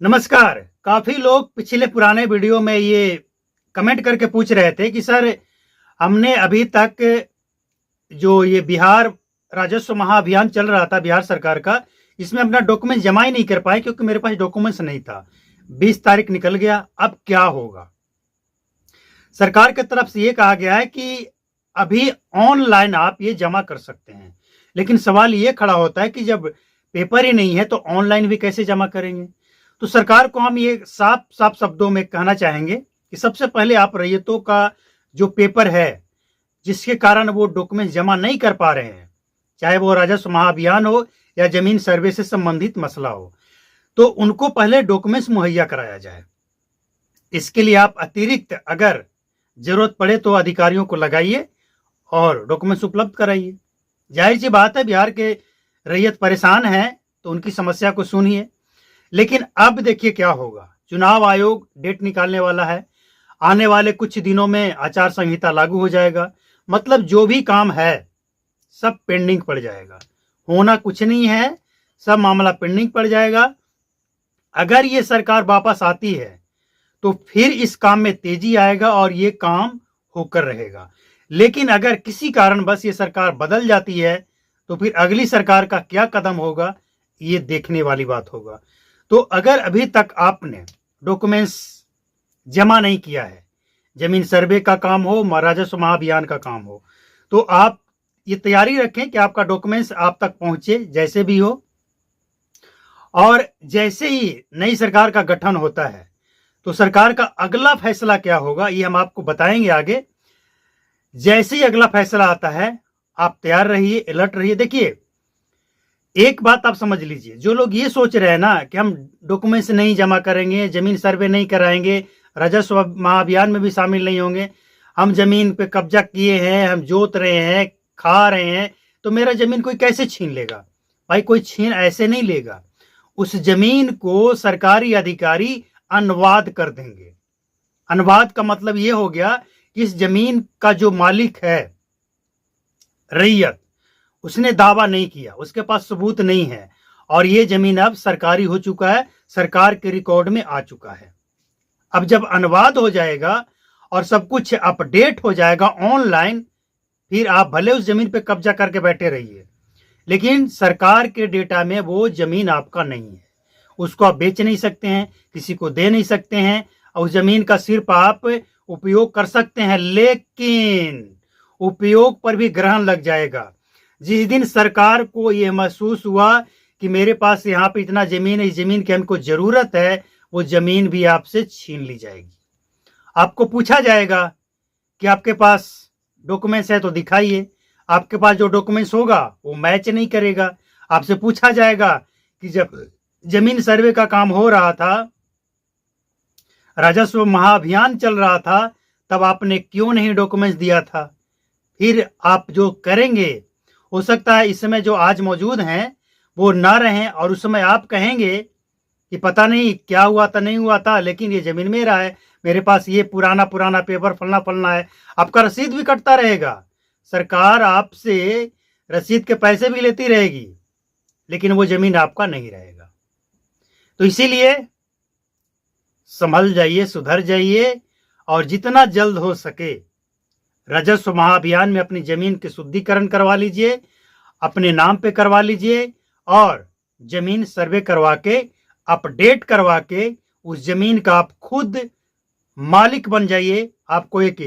नमस्कार। काफ़ी लोग पिछले पुराने वीडियो में ये कमेंट करके पूछ रहे थे कि सर, हमने अभी तक जो ये बिहार राजस्व महाअभियान चल रहा था बिहार सरकार का, इसमें अपना डॉक्यूमेंट जमा ही नहीं कर पाए क्योंकि मेरे पास डॉक्यूमेंट्स नहीं था। 20 तारीख निकल गया, अब क्या होगा? सरकार की तरफ से ये कहा गया है कि अभी ऑनलाइन आप ये जमा कर सकते हैं, लेकिन सवाल ये खड़ा होता है कि जब पेपर ही नहीं है तो ऑनलाइन भी कैसे जमा करेंगे? तो सरकार को हम ये साफ साफ शब्दों में कहना चाहेंगे कि सबसे पहले आप रैयतों का जो पेपर है, जिसके कारण वो डॉक्यूमेंट जमा नहीं कर पा रहे हैं, चाहे वो राजस्व महाअभियान हो या जमीन सर्वे से संबंधित मसला हो, तो उनको पहले डॉक्यूमेंट्स मुहैया कराया जाए। इसके लिए आप अतिरिक्त अगर जरूरत पड़े तो अधिकारियों को लगाइए और डॉक्यूमेंट्स उपलब्ध कराइए। जाहिर सी बात है, बिहार के रैयत परेशान हैं तो उनकी समस्या को सुनिए। लेकिन अब देखिए क्या होगा। चुनाव आयोग डेट निकालने वाला है। आने वाले कुछ दिनों में आचार संहिता लागू हो जाएगा। मतलब जो भी काम है सब पेंडिंग पड़ जाएगा। होना कुछ नहीं है, सब मामला पेंडिंग पड़ जाएगा। अगर ये सरकार वापस आती है तो फिर इस काम में तेजी आएगा और ये काम होकर रहेगा। लेकिन अगर किसी कारणवश ये सरकार बदल जाती है तो फिर अगली सरकार का क्या कदम होगा, ये देखने वाली बात होगा। तो अगर अभी तक आपने डॉक्यूमेंट्स जमा नहीं किया है, जमीन सर्वे का काम हो, राजस्व महाअभियान का काम हो, तो आप ये तैयारी रखें कि आपका डॉक्यूमेंट्स आप तक पहुंचे जैसे भी हो। और जैसे ही नई सरकार का गठन होता है तो सरकार का अगला फैसला क्या होगा, ये हम आपको बताएंगे आगे। जैसे ही अगला फैसला आता है आप तैयार रहिए, अलर्ट रहिए। देखिए, एक बात आप समझ लीजिए, जो लोग ये सोच रहे हैं ना कि हम डॉक्यूमेंट्स नहीं जमा करेंगे, जमीन सर्वे नहीं कराएंगे, राजस्व महाअभियान में भी शामिल नहीं होंगे, हम जमीन पे कब्जा किए हैं, हम जोत रहे हैं, खा रहे हैं, तो मेरा जमीन कोई कैसे छीन लेगा? भाई, कोई छीन ऐसे नहीं लेगा। उस जमीन को सरकारी अधिकारी अनुवाद कर देंगे। अनुवाद का मतलब ये हो गया कि इस जमीन का जो मालिक है, रैयत, उसने दावा नहीं किया, उसके पास सबूत नहीं है और ये जमीन अब सरकारी हो चुका है, सरकार के रिकॉर्ड में आ चुका है। अब जब अनुवाद हो जाएगा और सब कुछ अपडेट हो जाएगा ऑनलाइन, फिर आप भले उस जमीन पे कब्जा करके बैठे रहिए, लेकिन सरकार के डेटा में वो जमीन आपका नहीं है। उसको आप बेच नहीं सकते हैं, किसी को दे नहीं सकते हैं, और उस जमीन का सिर्फ आप उपयोग कर सकते हैं, लेकिन उपयोग पर भी ग्रहण लग जाएगा। जिस दिन सरकार को यह महसूस हुआ कि मेरे पास यहाँ पे इतना जमीन है, इस जमीन की हमको जरूरत है, वो जमीन भी आपसे छीन ली जाएगी। आपको पूछा जाएगा कि आपके पास डॉक्यूमेंट्स है तो दिखाइए। आपके पास जो डॉक्यूमेंट्स होगा वो मैच नहीं करेगा। आपसे पूछा जाएगा कि जब जमीन सर्वे का काम हो रहा था, राजस्व महाअभियान चल रहा था, तब आपने क्यों नहीं डॉक्यूमेंट्स दिया था? फिर आप जो करेंगे, हो सकता है इस समय जो आज मौजूद हैं वो ना रहें और उस समय आप कहेंगे कि पता नहीं क्या हुआ था, नहीं हुआ था, लेकिन ये जमीन मेरा है, मेरे पास ये पुराना पुराना पेपर फलना फलना है। आपका रसीद भी कटता रहेगा, सरकार आपसे रसीद के पैसे भी लेती रहेगी, लेकिन वो जमीन आपका नहीं रहेगा। तो इसीलिए संभल जाइए, सुधर जाइए और जितना जल्द हो सके राजस्व महाअभियान में अपनी जमीन के शुद्धिकरण करवा लीजिए, अपने नाम पे करवा लीजिए और जमीन सर्वे करवा के, अपडेट करवा के उस जमीन का आप खुद मालिक बन जाइए। आपको एक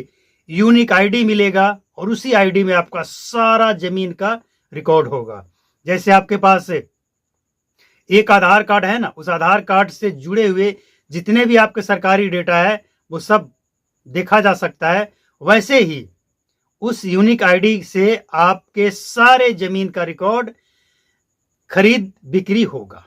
यूनिक आईडी मिलेगा और उसी आईडी में आपका सारा जमीन का रिकॉर्ड होगा। जैसे आपके पास एक आधार कार्ड है ना, उस आधार कार्ड से जुड़े हुए जितने भी आपके सरकारी डेटा है वो सब देखा जा सकता है। वैसे ही उस यूनिक आईडी से आपके सारे जमीन का रिकॉर्ड, खरीद बिक्री होगा।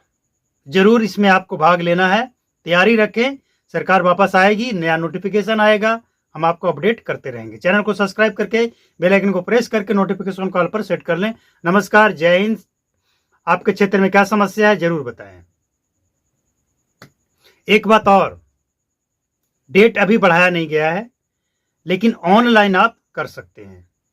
जरूर इसमें आपको भाग लेना है। तैयारी रखें, सरकार वापस आएगी, नया नोटिफिकेशन आएगा, हम आपको अपडेट करते रहेंगे। चैनल को सब्सक्राइब करके बेल आइकन को प्रेस करके नोटिफिकेशन कॉल पर सेट कर लें। नमस्कार, जय हिंद। आपके क्षेत्र में क्या समस्या है जरूर बताएं। एक बात और, डेट अभी बढ़ाया नहीं गया है, लेकिन ऑनलाइन आप कर सकते हैं।